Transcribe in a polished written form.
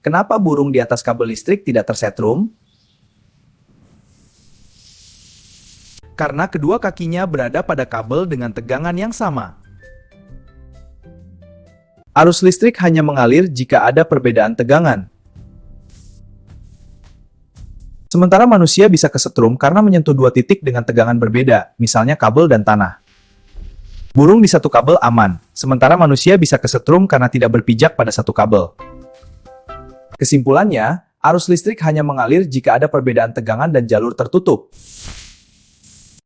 Kenapa burung di atas kabel listrik tidak tersetrum? Karena kedua kakinya berada pada kabel dengan tegangan yang sama. Arus listrik hanya mengalir jika ada perbedaan tegangan. Sementara manusia bisa kesetrum karena menyentuh dua titik dengan tegangan berbeda, misalnya kabel dan tanah. Burung di satu kabel aman, sementara manusia bisa kesetrum karena tidak berpijak pada satu kabel. Kesimpulannya, arus listrik hanya mengalir jika ada perbedaan tegangan dan jalur tertutup.